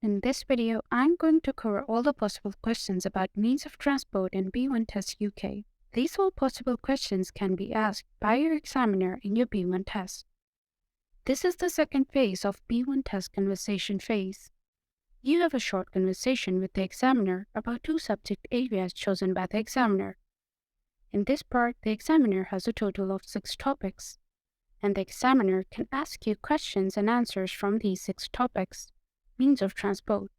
In this video, I'm going to cover all the possible questions about means of transport in B1 Test UK. These all possible questions can be asked by your examiner in your B1 test. This is the second phase of B1 test conversation phase. You have a short conversation with the examiner about two subject areas chosen by the examiner. In this part, the examiner has a total of 6 topics, and the examiner can ask you questions and answers from these 6 topics. Means of transport.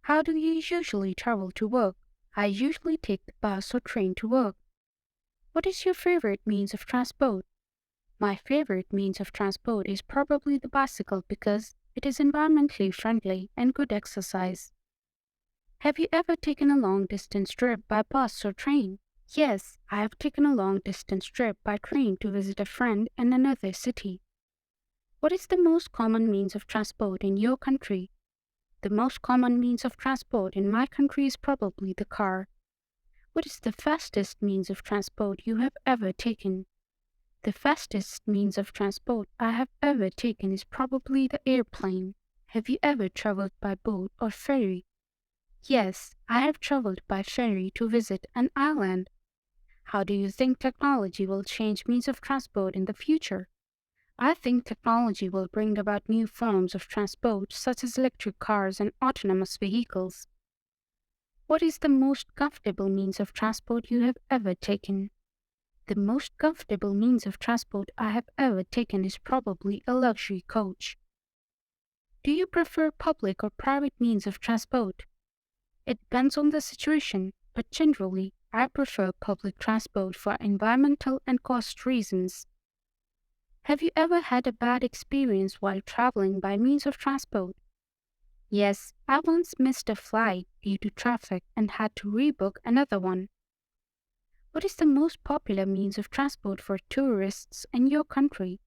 How do you usually travel to work? I usually take the bus or train to work. What is your favorite means of transport? My favorite means of transport is probably the bicycle because it is environmentally friendly and good exercise. Have you ever taken a long distance trip by bus or train? Yes, I have taken a long distance trip by train to visit a friend in another city. What is the most common means of transport in your country? The most common means of transport in my country is probably the car. What is the fastest means of transport you have ever taken? The fastest means of transport I have ever taken is probably the airplane. Have you ever traveled by boat or ferry? Yes, I have traveled by ferry to visit an island. How do you think technology will change means of transport in the future? I think technology will bring about new forms of transport such as electric cars and autonomous vehicles. What is the most comfortable means of transport you have ever taken? The most comfortable means of transport I have ever taken is probably a luxury coach. Do you prefer public or private means of transport? It depends on the situation, but generally, I prefer public transport for environmental and cost reasons. Have you ever had a bad experience while traveling by means of transport? Yes, I once missed a flight due to traffic and had to rebook another one. What is the most popular means of transport for tourists in your country?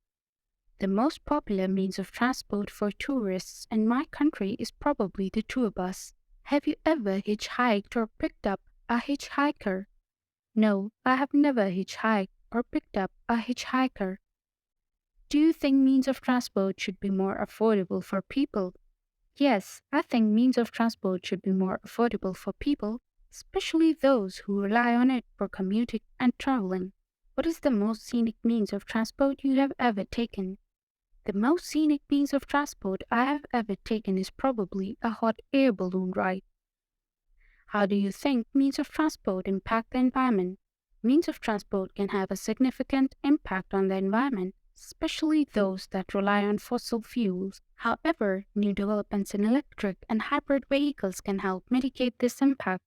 The most popular means of transport for tourists in my country is probably the tour bus. Have you ever hitchhiked or picked up a hitchhiker? No, I have never hitchhiked or picked up a hitchhiker. Do you think means of transport should be more affordable for people? Yes, I think means of transport should be more affordable for people, especially those who rely on it for commuting and traveling. What is the most scenic means of transport you have ever taken? The most scenic means of transport I have ever taken is probably a hot air balloon ride. How do you think means of transport impact the environment? Means of transport can have a significant impact on the environment, especially those that rely on fossil fuels. However, new developments in electric and hybrid vehicles can help mitigate this impact.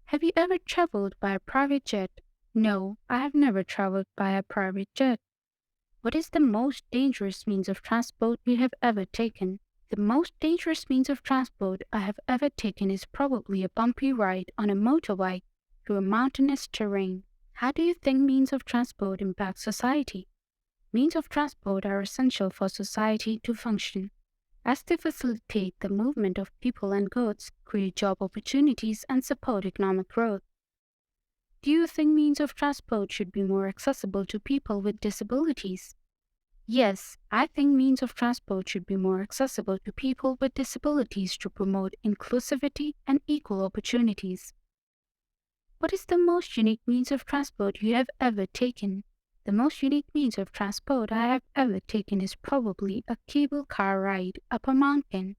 Have you ever traveled by a private jet? No, I have never traveled by a private jet. What is the most dangerous means of transport you have ever taken? The most dangerous means of transport I have ever taken is probably a bumpy ride on a motorbike through a mountainous terrain. How do you think means of transport impact society? Means of transport are essential for society to function, as they facilitate the movement of people and goods, create job opportunities, and support economic growth. Do you think means of transport should be more accessible to people with disabilities? Yes, I think means of transport should be more accessible to people with disabilities to promote inclusivity and equal opportunities. What is the most unique means of transport you have ever taken? The most unique means of transport I have ever taken is probably a cable car ride up a mountain.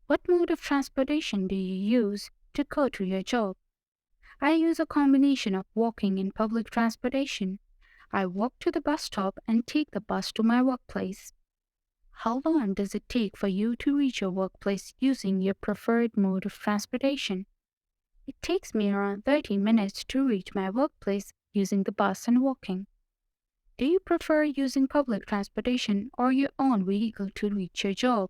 What mode of transportation do you use to go to your job? I use a combination of walking and public transportation. I walk to the bus stop and take the bus to my workplace. How long does it take for you to reach your workplace using your preferred mode of transportation? It takes me around 30 minutes to reach my workplace using the bus and walking. Do you prefer using public transportation or your own vehicle to reach your job?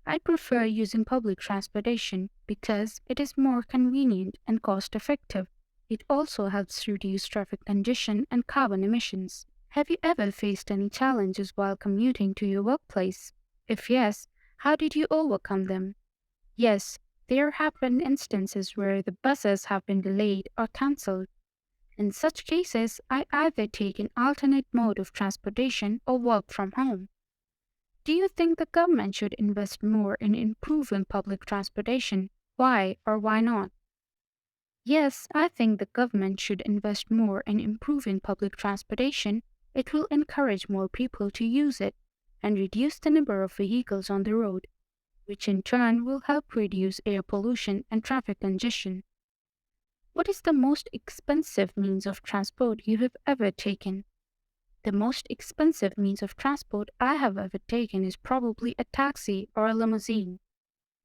I prefer using public transportation because it is more convenient and cost-effective. It also helps reduce traffic congestion and carbon emissions. Have you ever faced any challenges while commuting to your workplace? If yes, how did you overcome them? Yes, there have been instances where the buses have been delayed or cancelled. In such cases, I either take an alternate mode of transportation or work from home. Do you think the government should invest more in improving public transportation? Why or why not? Yes, I think the government should invest more in improving public transportation. It will encourage more people to use it and reduce the number of vehicles on the road, which in turn will help reduce air pollution and traffic congestion. What is the most expensive means of transport you have ever taken? The most expensive means of transport I have ever taken is probably a taxi or a limousine.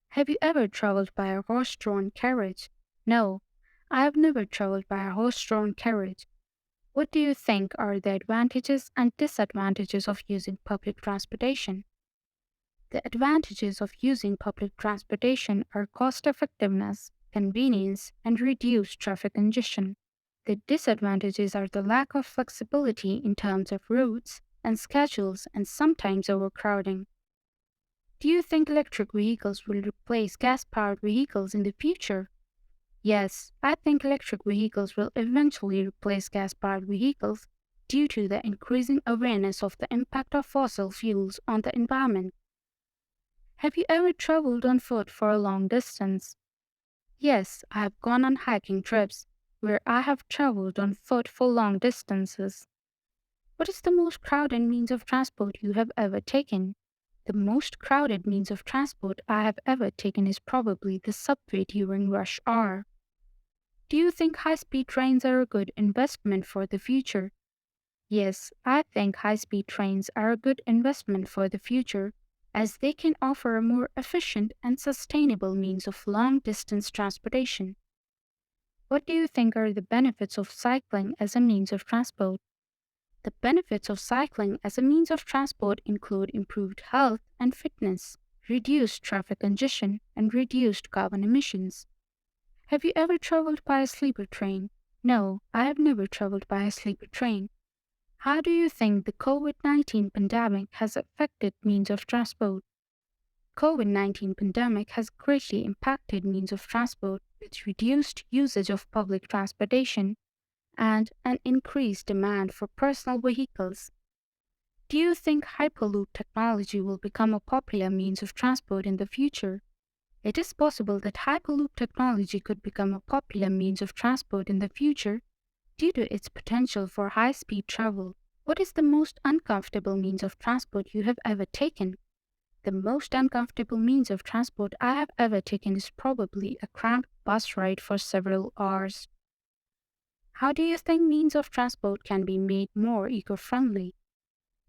Have you ever traveled by a horse-drawn carriage? No, I have never traveled by a horse-drawn carriage. What do you think are the advantages and disadvantages of using public transportation? The advantages of using public transportation are cost effectiveness, convenience, and reduced traffic congestion. The disadvantages are the lack of flexibility in terms of routes and schedules and sometimes overcrowding. Do you think electric vehicles will replace gas powered vehicles in the future? Yes, I think electric vehicles will eventually replace gas powered vehicles due to the increasing awareness of the impact of fossil fuels on the environment. Have you ever traveled on foot for a long distance? Yes, I have gone on hiking trips where I have traveled on foot for long distances. What is the most crowded means of transport you have ever taken? The most crowded means of transport I have ever taken is probably the subway during rush hour. Do you think high speed trains are a good investment for the future? Yes, I think high speed trains are a good investment for the future as they can offer a more efficient and sustainable means of long distance transportation. What do you think are the benefits of cycling as a means of transport? The benefits of cycling as a means of transport include improved health and fitness, reduced traffic congestion, and reduced carbon emissions. Have you ever traveled by a sleeper train? No, I have never traveled by a sleeper train. How do you think the COVID-19 pandemic has affected means of transport? COVID-19 pandemic has greatly impacted means of transport with reduced usage of public transportation and an increased demand for personal vehicles. Do you think Hyperloop technology will become a popular means of transport in the future? It is possible that Hyperloop technology could become a popular means of transport in the future due to its potential for high speed travel. What is the most uncomfortable means of transport you have ever taken? The most uncomfortable means of transport I have ever taken is probably a cramped bus ride for several hours. How do you think means of transport can be made more eco-friendly?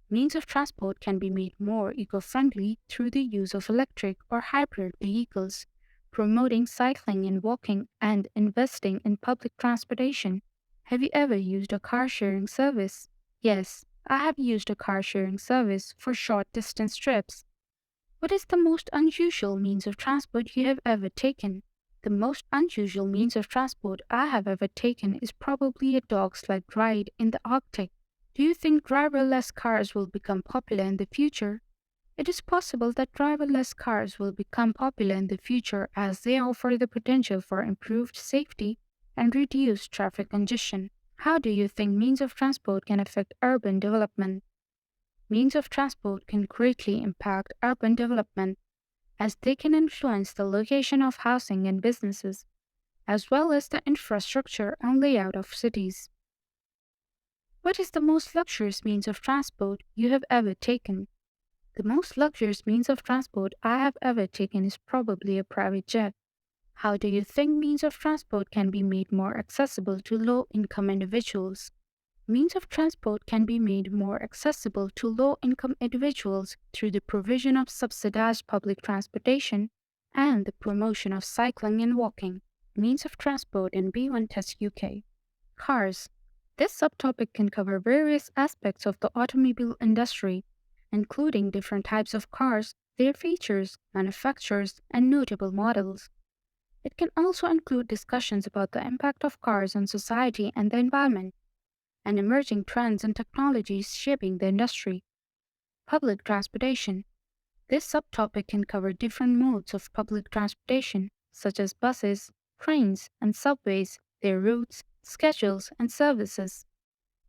Means of transport can be made more eco-friendly through the use of electric or hybrid vehicles, promoting cycling and walking, and investing in public transportation. Have you ever used a car sharing service? Yes, I have used a car sharing service for short distance trips. What is the most unusual means of transport you have ever taken? The most unusual means of transport I have ever taken is probably a dog sled ride in the Arctic. Do you think driverless cars will become popular in the future? It is possible that driverless cars will become popular in the future as they offer the potential for improved safety and reduced traffic congestion. How do you think means of transport can affect urban development? Means of transport can greatly impact urban development as they can influence the location of housing and businesses, as well as the infrastructure and layout of cities. What is the most luxurious means of transport you have ever taken? The most luxurious means of transport I have ever taken is probably a private jet. How do you think means of transport can be made more accessible to low income individuals? Means of transport can be made more accessible to low income individuals through the provision of subsidized public transportation and the promotion of cycling and walking. Means of transport in B1 Test UK. Cars. This subtopic can cover various aspects of the automobile industry, including different types of cars, their features, manufacturers, and notable models. It can also include discussions about the impact of cars on society and the environment, and emerging trends and technologies shaping the industry. Public transportation. This subtopic can cover different modes of public transportation, such as buses, trains, and subways, their routes, schedules, and services.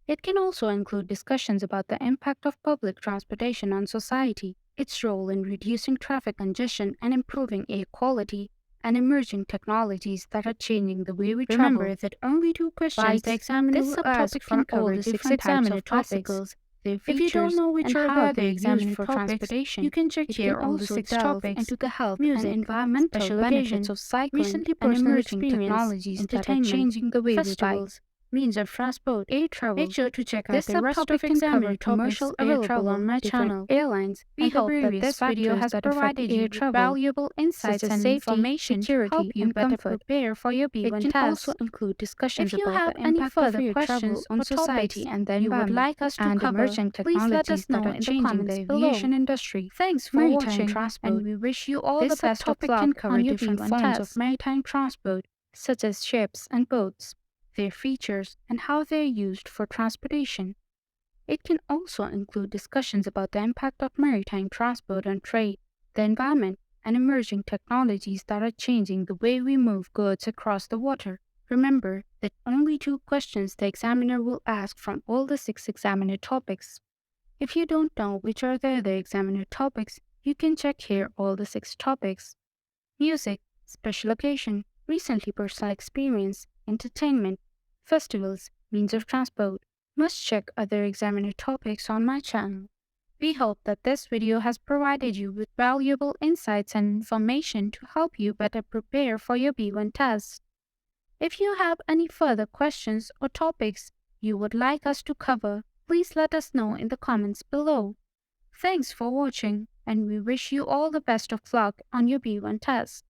It can also include discussions about the impact of public transportation on society. its role in reducing traffic congestion and improving air quality, and emerging technologies that are changing the way we travel. Remember that only 2 questions the examiner will ask from all the 6 examiner topics. Their features, if you don't know which or how they're used for transportation, you can check here all the 6 topics into the health, music, and environmental special benefits of cycling, recently and emerging technologies that are changing the way we travel. Means of transport, air travel. Make sure to check out the rest of examiner commercial air travel on my channel. Airlines. We hope that this video has provided you with valuable insights and information to help you better prepare for your B1 test. It can also include discussions about the impact of your travels on society and the environment you would like us to cover. Please let us know in the comments the aviation industry. Thanks for watching, and we wish you all the best of luck on your different forms of maritime transport, such as ships and boats, their features, and how they are used for transportation. It can also include discussions about the impact of maritime transport on trade, the environment, and emerging technologies that are changing the way we move goods across the water. Remember that only 2 questions the examiner will ask from all the 6 examiner topics. If you don't know which are the other examiner topics, you can check here all the 6 topics. Music, special occasion, recently personal experience, entertainment, festivals, means of transport. Must check other examiner topics on my channel. We hope that this video has provided you with valuable insights and information to help you better prepare for your B1 test. If you have any further questions or topics you would like us to cover, please let us know in the comments below. Thanks for watching, and we wish you all the best of luck on your B1 test.